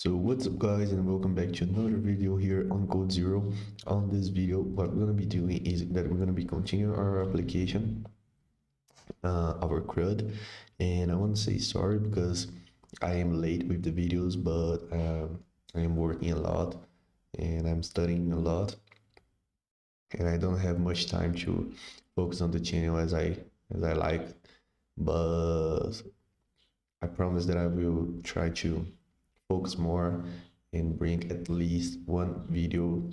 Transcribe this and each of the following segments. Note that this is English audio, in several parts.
So what's up guys, and welcome back to another video here on Code Zero. On this video, what we're going to be doing is that we're going to be continuing our application, our C.R.U.D, and I want to say sorry because I am late with the videos, but I am working a lot and I'm studying a lot, and I don't have much time to focus on the channel as I like, but I promise that I will try to focus more and bring at least one video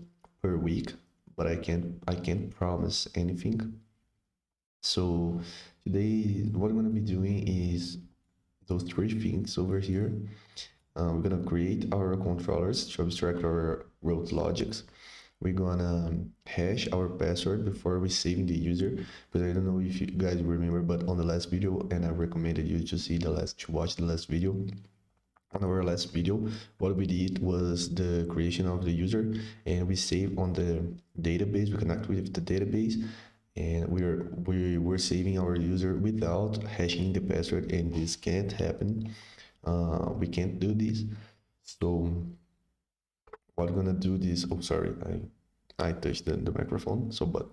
per week, but I can't promise anything. So today what I'm gonna be doing is those three things over here. We're gonna create our controllers to abstract our root logics. We're gonna hash our password before we saving the user, but I don't know if you guys remember, but on the last video, and I recommended you to watch the last video. On our last video, what we did was the creation of the user, and we save on the database. We connect with the database, and we were saving our user without hashing the password, and this can't happen. We can't do this. So what we're gonna do this, oh sorry, I touched the microphone. So but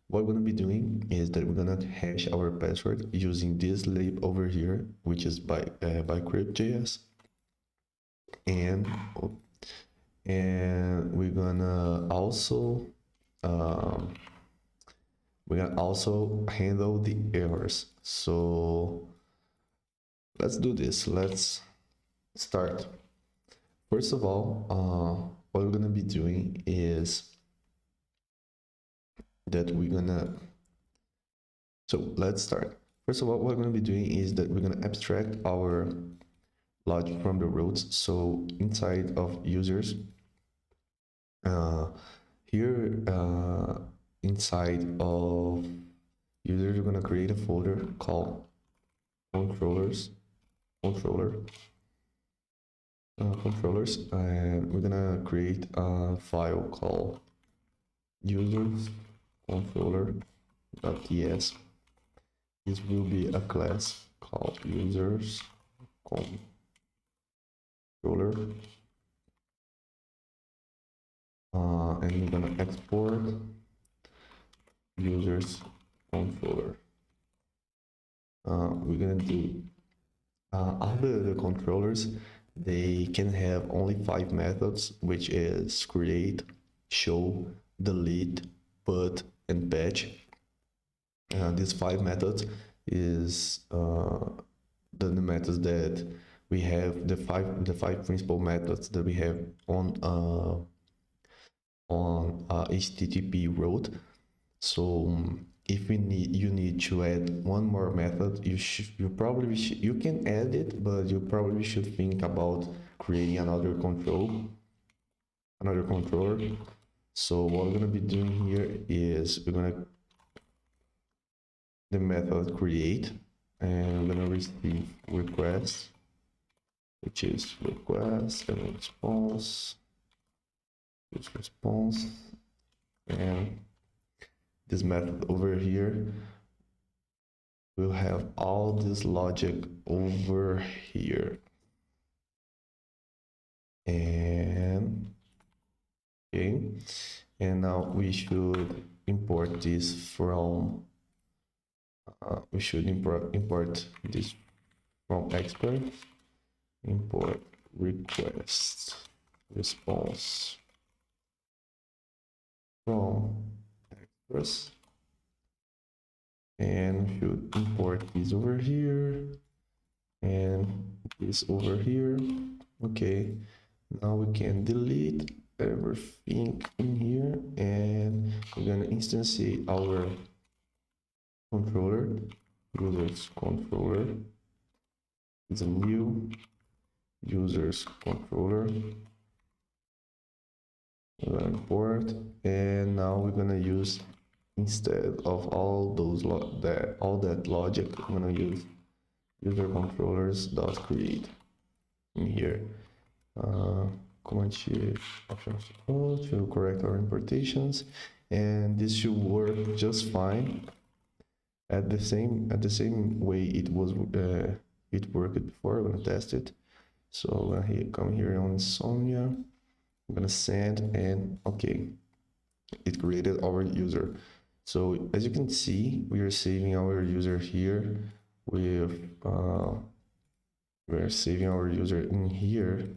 what we're gonna be doing is that we're gonna hash our password using this lib over here, which is by crypt.js. And we're gonna also handle the errors. So let's do this. Let's start. First of all, what we're gonna be doing is that let's start. First of all, what we're gonna be doing is that we're gonna abstract our logic from the routes. So inside of users, here inside of users, we're gonna create a folder called controllers, and we're gonna create a file called users controller.ts. This will be a class called users controller, and we're gonna export users controller. We're gonna do all the controllers. They can have only 5 methods, which is create, show, delete, put, and patch. These 5 methods is the methods that we have, the five principal methods that we have on HTTP route. So if you need to add one more method, you can add it, but you probably should think about creating another controller. So what we're gonna be doing here is we're gonna the method create, and we're gonna receive request, which is request and response, and this method over here will have all this logic over here. And okay, and now we should import this from we should import this from expert, import request response from express, and should import this over here and this over here. Okay, now we can delete everything in here, and we're gonna instantiate our controller, users controller. It's a new users controller. We're gonna import, and now we're gonna use, instead of all those all that logic, I'm gonna use user controllers dot create in here. Command shift option to correct our importations, and this should work just fine at the same way it worked before. I'm gonna test it. So I'm gonna come here on Sonia. I'm gonna send, and okay, it created our user. So as you can see, we are saving our user here with we're saving our user in here,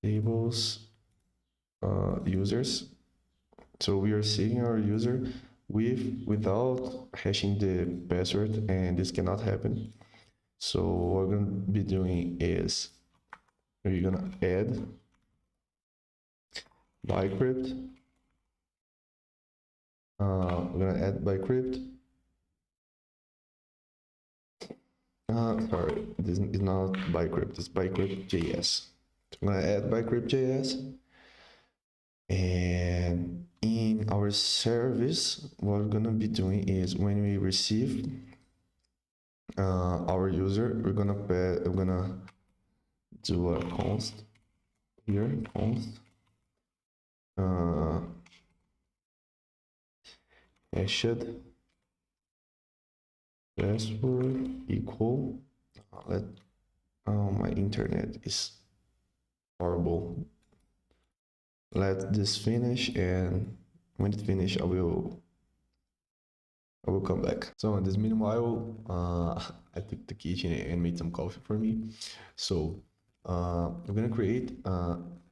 tables, users. So we are saving our user without hashing the password, and this cannot happen. So what we're gonna be doing is we're gonna add TYPESCRIPT. We're gonna add TYPESCRIPT. Sorry, this is not TYPESCRIPT, it's TYPESCRIPT.js. So I'm gonna add TYPESCRIPT.js. And in our service, what we're gonna be doing is when we receive our user, we're gonna do a const here, const hashed password equal let my internet is horrible. Let this finish, and when it finish, I will come back. So in this meanwhile, I took the kitchen and made some coffee for me. So I'm gonna create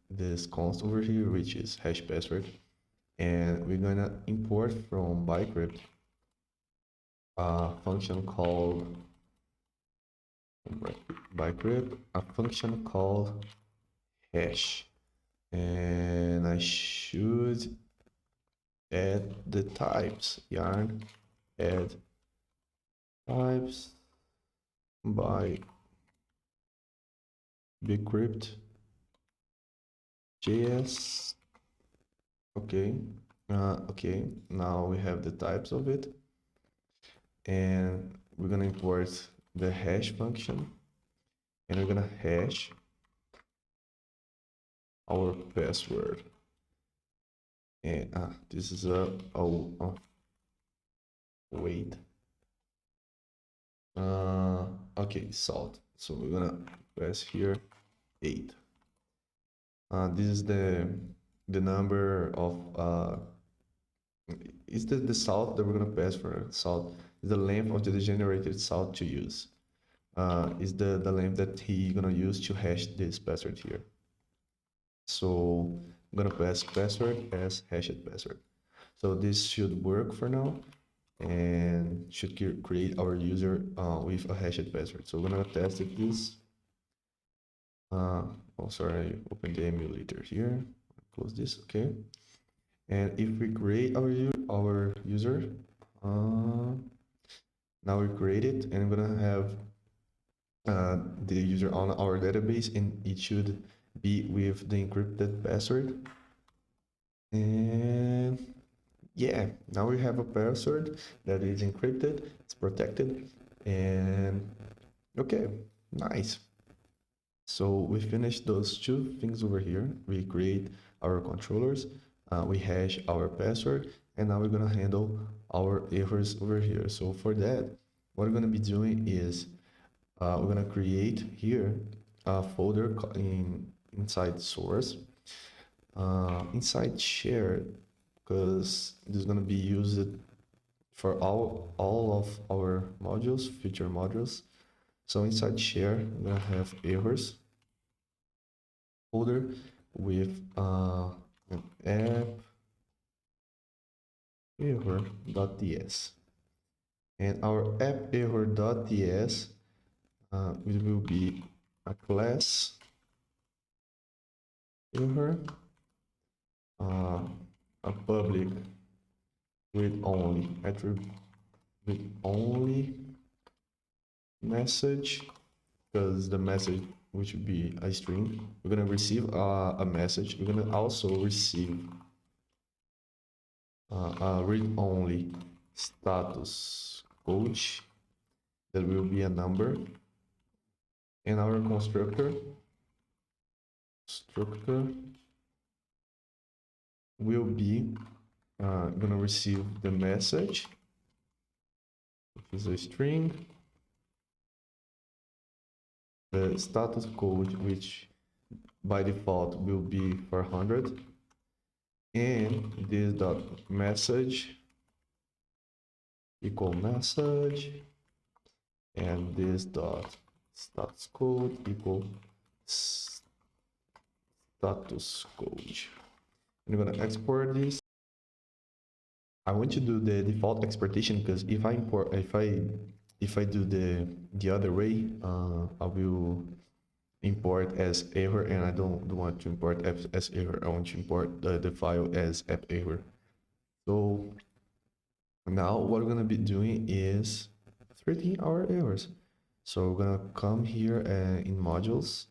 this const over here, which is hash password, and we're gonna import from TYPESCRIPT a function called TYPESCRIPT, a function called hash, and I should add the types yarn add types by TYPESCRIPT JS. Okay, okay, now we have the types of it, and we're gonna import the hash function, and we're gonna hash our password. And this is wait. Okay, salt. So we're gonna pass here 8. This is the number of is the salt that we're gonna pass for salt is the length of the generated salt to use. Is the length that he gonna use to hash this password here. So I'm gonna pass password as hashed password. So this should work for now, and should create our user with a hashed password. So we're gonna test it this. Oh, sorry, I opened the emulator here. Close this, okay. And if we create our user, now we create it, and I'm gonna have the user on our database, and it should be with the encrypted password. And yeah, now we have a password that is encrypted, it's protected, and okay, nice. So we finished those two things over here. We create our controllers, we hash our password, and now we're gonna handle our errors over here. So for that, what we're gonna be doing is we're gonna create here a folder inside source, inside share, because this is gonna be used for all of our modules, future modules. So inside share, I'm gonna have errors folder with an app error.ts, and our app error.ts it will be a class error, a public read only attribute read only message, because the message which would be a string, we're gonna receive a message. We're gonna also receive a read-only status code that will be a number, and our constructor will be gonna receive the message, which is a string, the status code, which by default will be 400, and this dot message equal message, and this dot status code equal status code. I'm gonna export this. I want to do the default exportation because if I import, if I do the other way, I will import as error, and I don't want to import as error. I want to import the file as app error. So now what we're gonna be doing is treating our errors. So we're gonna come here in modules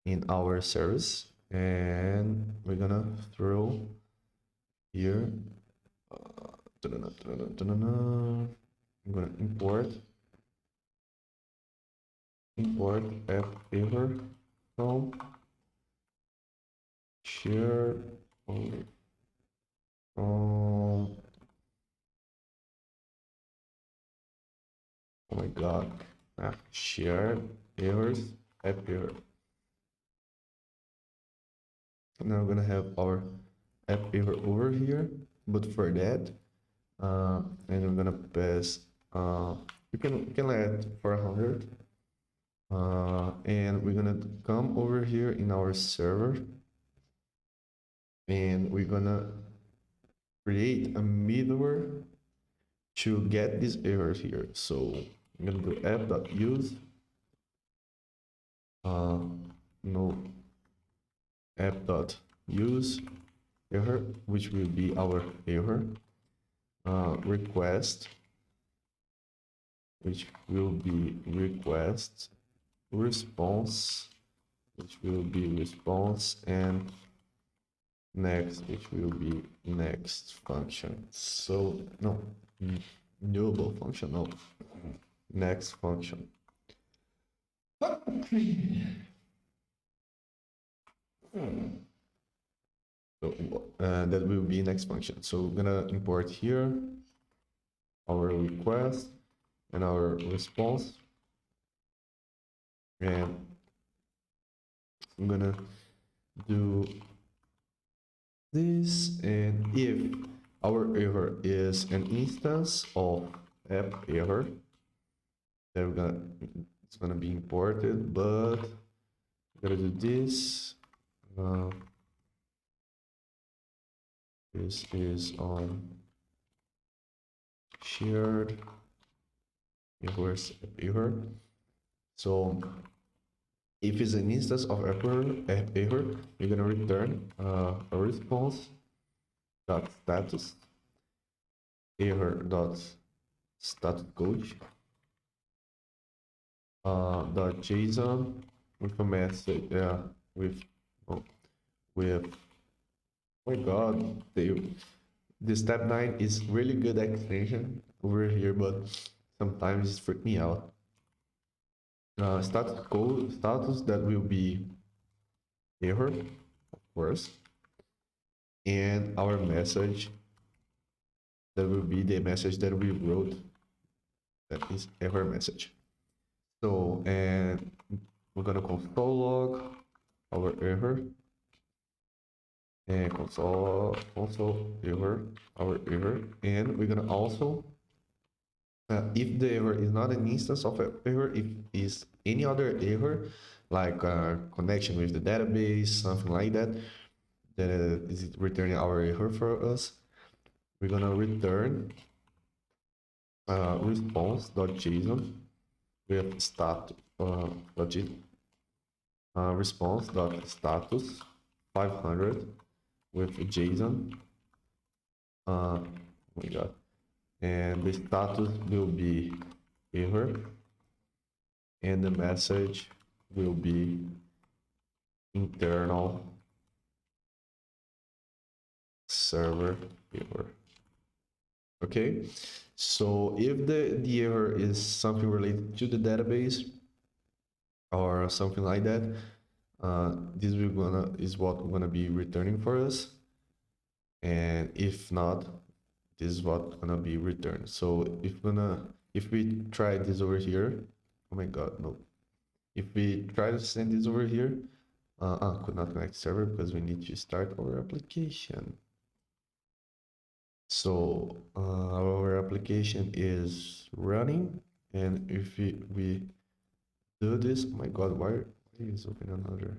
in our service, and we're gonna throw here. I'm gonna import app error from share from oh my god, share errors app error. Now we're gonna have our app error over here, but for that, and we're gonna pass. You can let 400, and we're gonna come over here in our server, and we're gonna create a middleware to get these errors here. So I'm gonna do app.use no app.use error, which will be our error request, which will be request response, which will be response, and next, which will be next function. So no, nullable function, no, next function. So that will be next function. So we're gonna import here our request and our response, and I'm gonna do this, and if our error is an instance of app error, then it's gonna be imported, but we're gonna do this. This is on shared error. So if it's an instance of error, you're gonna return a response dot status error dot status code dot JSON with a message with oh my god, the step 9 is really good extension over here, but sometimes it's freak me out. Status code status, that will be error, of course, and our message, that will be the message that we wrote, that is error message. So, and we're gonna console log our error, and console error, our error, and we're gonna also if the error is not an instance of an error, if is any other error, like connection with the database, something like that, that is returning our error for us, we're gonna return response.json with response.status 500 with JSON. Oh my god. And the status will be error, and the message will be internal server error. Okay, so if the error is something related to the database or something like that, this is what we're gonna be returning for us, and if not, this is what gonna be returned. So if we try this over here, oh my god, no, If we try to send this over here, could not connect server because we need to start our application. So our application is running, and if we do this, oh my God, why is open another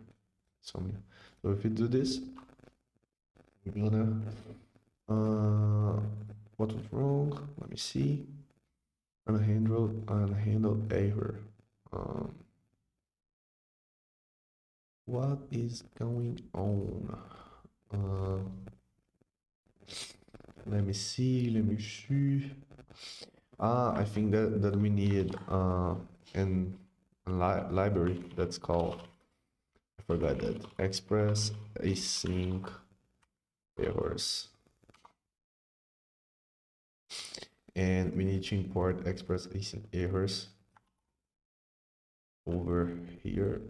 something? So if we do this, we're gonna what was wrong? Let me see. Unhandled error. Um, what is going on? Uh, let me see. Let me see. I think that we need an library that's called, I forgot that, express async errors, and we need to import express async errors over here.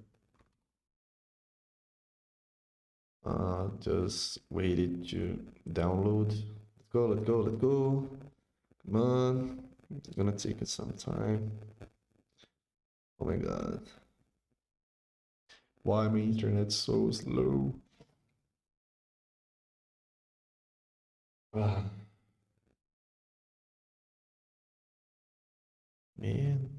Just wait it to download. Let's go, let's go, let's go. Come on. It's gonna take us some time. Oh my God. Why my internet's so slow? Ah, man.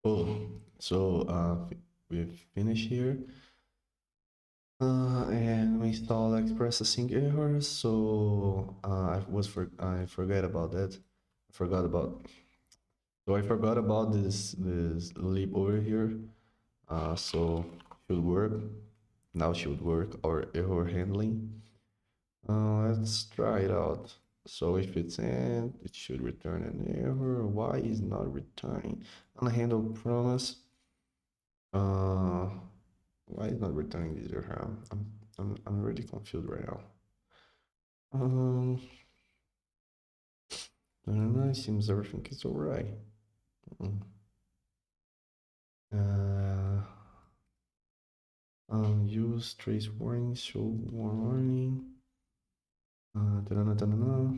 Oh, so we finish here. And we install express async errors. So I forgot about that. I forgot about. So I forgot about this leap over here. So should work. Now should work our error handling. Let's try it out. So if it's in, it should return an error. Why is not returning? Unhandled promise. Uh, why is not returning this error? I'm really confused right now. Um, I don't know. It seems everything is alright. Mm. Uh, use trace warning, show warning. Da-da-da, da-da-da.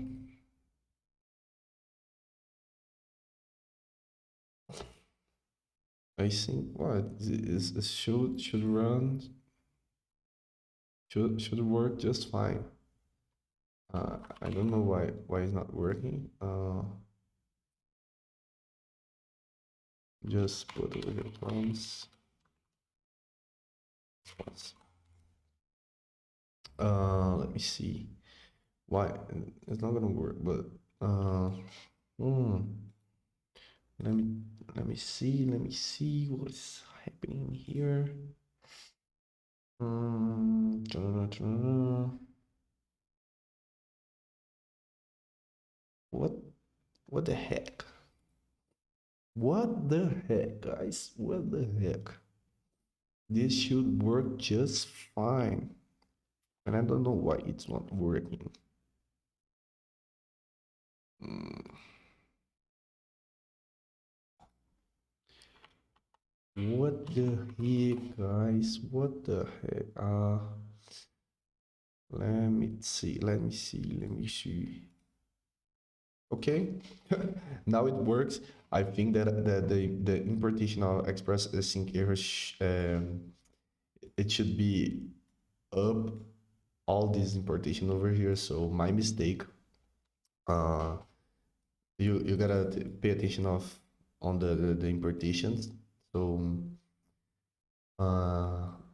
I think what is should run should work just fine. I don't know why it's not working. Just put over here prompts. Let me see why it's not gonna work, but Hmm. Let me let me see what's happening here. Ta-da-da-ta-da-da. What what the heck? What the heck, guys? What the heck? This should work just fine. And I don't know why it's not working. Mm, What the heck, guys? What the heck? Let me see. Let me see. Let me see. Okay, now it works. I think that the importation of express async error it should be up all this importation over here. So my mistake. Uh, you gotta pay attention of on the importations. So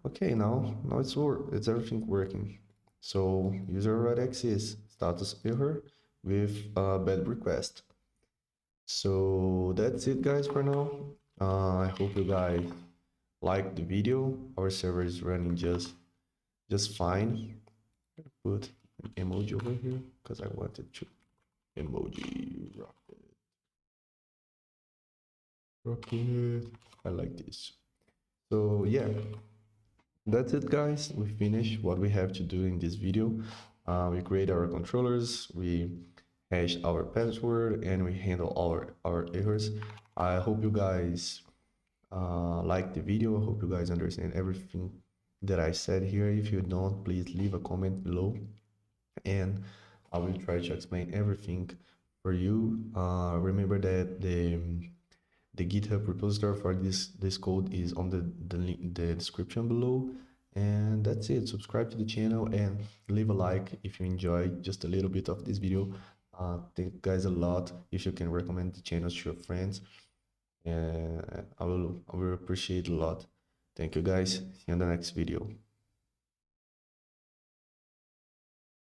okay, now it's everything working. So user already exists, status error with a bad request. So that's it, guys, for now. I hope you guys like the video. Our server is running just fine. Put an emoji over here because I wanted to emoji rocket. I like this. So yeah, that's it, guys. We finished what we have to do in this video. We create our controllers, we hash our password, and we handle our errors. I hope you guys like the video. I hope you guys understand everything that I said here. If you don't, please leave a comment below, and I will try to explain everything for you. Remember that the GitHub repository for this code is on the description below. And that's it. Subscribe to the channel and leave a like if you enjoy just a little bit of this video. Thank you guys a lot. If you can recommend the channel to your friends, I will appreciate a lot. Thank you guys. See you in the next video.